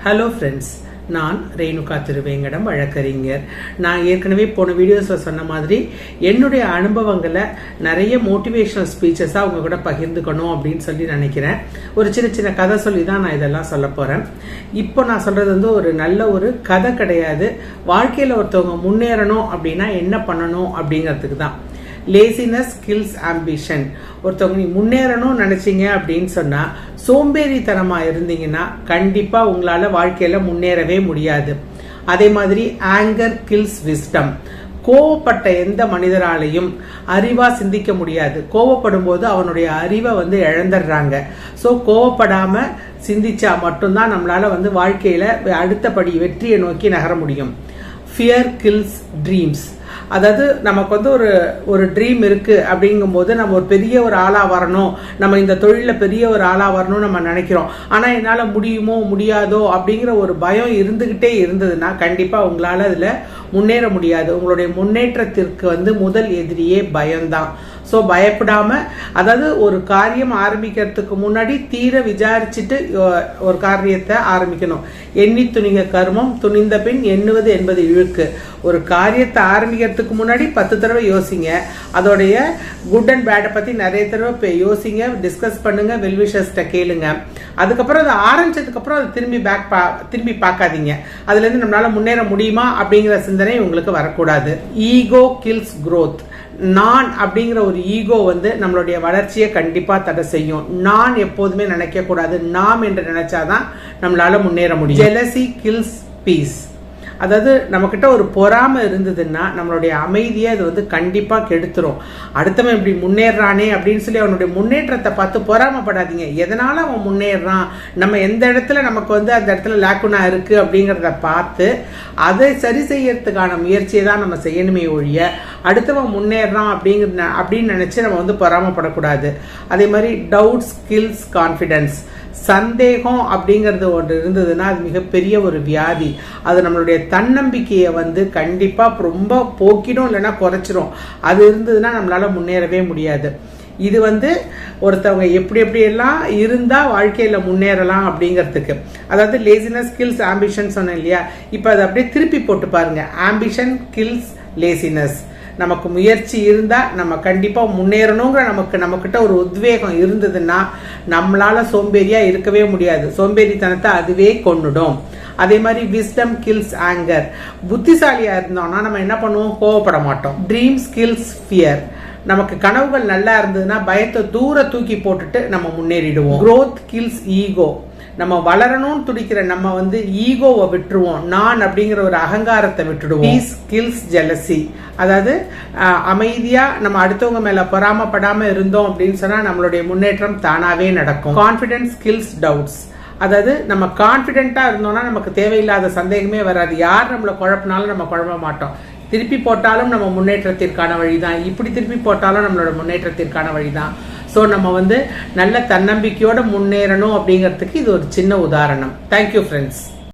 Hello friends, நான் ரேணுகா திருவேங்கடம் வழக்கறிஞர். நான் ஏற்கனவே போன வீடியோஸில் சொன்ன மாதிரி என்னுடைய அனுபவங்களை நிறைய மோட்டிவேஷனல் ஸ்பீச்சஸாக அவங்க கூட பகிர்ந்துக்கணும் அப்படின்னு சொல்லி நினைக்கிறேன். ஒரு சின்ன சின்ன கதை சொல்லி தான் நான் இதெல்லாம் சொல்ல போகிறேன். இப்போ நான் சொல்கிறது வந்து ஒரு நல்ல ஒரு கதை கிடையாது. வாழ்க்கையில் ஒருத்தவங்க முன்னேறணும் அப்படின்னா என்ன பண்ணணும் அப்படிங்கிறதுக்கு தான். Laziness kills ambition. ஒருத்தவங்க நீ முன்னேறணும்னு நினைச்சீங்க அப்படின்னு சொன்னா சோம்பேறித்தனமா இருந்தீங்கன்னா கண்டிப்பா உங்களால வாழ்க்கையில முன்னேறவே முடியாது. அதே மாதிரி ஆங்கர் கில்ஸ் விஸ்டம். கோவப்பட்ட எந்த மனிதராலையும் அறிவா சிந்திக்க முடியாது. கோவப்படும் போது அவனுடைய அறிவை இழந்துடுறாங்க. ஸோ கோவப்படாம சிந்திச்சா மட்டும்தான் நம்மளால வாழ்க்கையில அடுத்தபடி வெற்றியை நோக்கி நகர முடியும். Fear kills dreams. அதாவது நமக்கு ஒரு ட்ரீம் இருக்கு அப்படிங்கும்போது நம்ம ஒரு பெரிய ஒரு ஆளா வரணும், நம்ம இந்த தொழில பெரிய ஒரு ஆளா வரணும்னு நம்ம நினைக்கிறோம். ஆனா என்னால முடியுமோ முடியாதோ அப்படிங்கிற ஒரு பயம் இருந்துகிட்டே இருந்ததுன்னா கண்டிப்பா உங்களால அதுல முன்னேற முடியாது. உங்களுடைய முன்னேற்றத்திற்கு முதல் எதிரியே பயம்தான். ஸோ பயப்படாம, அதாவது ஒரு காரியம் ஆரம்பிக்கிறதுக்கு முன்னாடி தீர விசாரிச்சுட்டு ஒரு காரியத்தை ஆரம்பிக்கணும். எண்ணி துணிக கர்மம், துணிந்த பின் எண்ணுவது என்பது இழுக்கு. ஒரு காரியத்தை ஆரம்பிக்கிறதுக்கு முன்னாடி 10 தடவை யோசிங்க. அதோடைய குட் அண்ட் பேடை பத்தி நிறைய தடவை யோசிங்க, டிஸ்கஸ் பண்ணுங்க, வெல்விஷர்ஸ்ட கேளுங்க. அதுக்கப்புறம் அதை ஆரம்பிச்சதுக்கு அப்புறம் அதை திரும்பி பார்க்காதீங்க. அதுல இருந்து நம்மளால முன்னேற முடியுமா அப்படிங்கிற சிந்தனை உங்களுக்கு வரக்கூடாது. Ego kills growth. நான் அப்படிங்கிற ஒரு ஈகோ நம்மளுடைய வளர்ச்சியை கண்டிப்பா தடை செய்யும். நான் எப்போதுமே நினைக்க கூடாது, நாம் என்று நினைச்சாதான் நம்மளால முன்னேற முடியும். Jealousy kills peace. அதாவது நம்ம கிட்ட ஒரு பொறாமை இருந்ததுன்னா நம்மளுடைய அமைதியை அது கண்டிப்பா கெடுத்துரும். அடுத்தவன் இப்படி முன்னேறானே அப்படின்னு சொல்லி அவனுடைய முன்னேற்றத்தை பார்த்து பொறாமப்படாதீங்க. எதனால அவன் முன்னேறான், நம்ம எந்த இடத்துல நமக்கு அந்த இடத்துல லேக்குனா இருக்கு அப்படிங்கிறத பார்த்து அதை சரி செய்யறதுக்கான முயற்சியை தான் நம்ம செய்யணுமே ஒழிய அடுத்தவன் முன்னேறான் அப்படின்னு நினைச்சு நம்ம பொறாமப்படக்கூடாது. அதே மாதிரி டவுட்ஸ் கில்ஸ் கான்ஃபிடன்ஸ். சந்தேகம் அப்படிங்கிறது ஒன்று இருந்ததுன்னா அது மிகப்பெரிய ஒரு வியாதி. அது நம்மளுடைய தன்னம்பிக்கையை கண்டிப்பா ரொம்ப போக்கிடும், இல்லைன்னா குறைச்சிரும். அது இருந்ததுன்னா நம்மளால முன்னேறவே முடியாது. இது ஒருத்தவங்க எப்படி எல்லாம் இருந்தா வாழ்க்கையில முன்னேறலாம் அப்படிங்கிறதுக்கு. அதாவது லேசினஸ் கில்ஸ் ஆம்பிஷன் சொன்னேன் இல்லையா, இப்ப அதை அப்படியே திருப்பி போட்டு பாருங்க. Ambition kills laziness. நமக்கு முயற்சி இருந்தா நம்ம கண்டிப்பா முன்னேறணுங்கிற நமக்கிட்ட ஒரு உத்வேகம் இருந்ததுன்னா நம்மளால சோம்பேறியா இருக்கவே முடியாது. சோம்பேறித்தனத்தை அதுவே கொன்னுடும். அதே மாதிரி விஸ்டம் கில்ஸ் ஆங்கர். புத்திசாலியா இருந்தோம்னா நம்ம என்ன பண்ணுவோம், கோவப்பட மாட்டோம். Dreams kills fear. நமக்கு கனவுகள் நல்லா இருந்ததுன்னா பயத்தை தூர தூக்கி போட்டுட்டு நம்ம முன்னேறிடுவோம். growth kills ego. நம்ம வளரணும்னு துடிக்கிற நம்ம ஈகோவை விட்டுருவோம், நான் அப்படிங்கிற ஒரு அகங்காரத்தை விட்டுடுவோம். Peace kills jealousy. அதாவது அமைதியா நம்ம அடுத்தவங்க மேல பொறாமப்படாம இருந்தோம் அப்படின்னு சொன்னா நம்மளுடைய முன்னேற்றம் தானாவே நடக்கும். Confidence kills doubts. அதாவது நம்ம கான்பிடென்ட்டா இருந்தோம்னா நமக்கு தேவையில்லாத சந்தேகமே வராது. யார் நம்மளை குழப்பினாலும் நம்ம குழப்ப மாட்டோம். திருப்பி போட்டாலும் நம்ம முன்னேற்றத்திற்கான வழிதான், இப்படி திருப்பி போட்டாலும் நம்மளோட முன்னேற்றத்திற்கான வழிதான். ஸோ நம்ம நல்ல தன்னம்பிக்கையோட முன்னேறணும் அப்படிங்கிறதுக்கு இது ஒரு சின்ன உதாரணம். Thank you friends.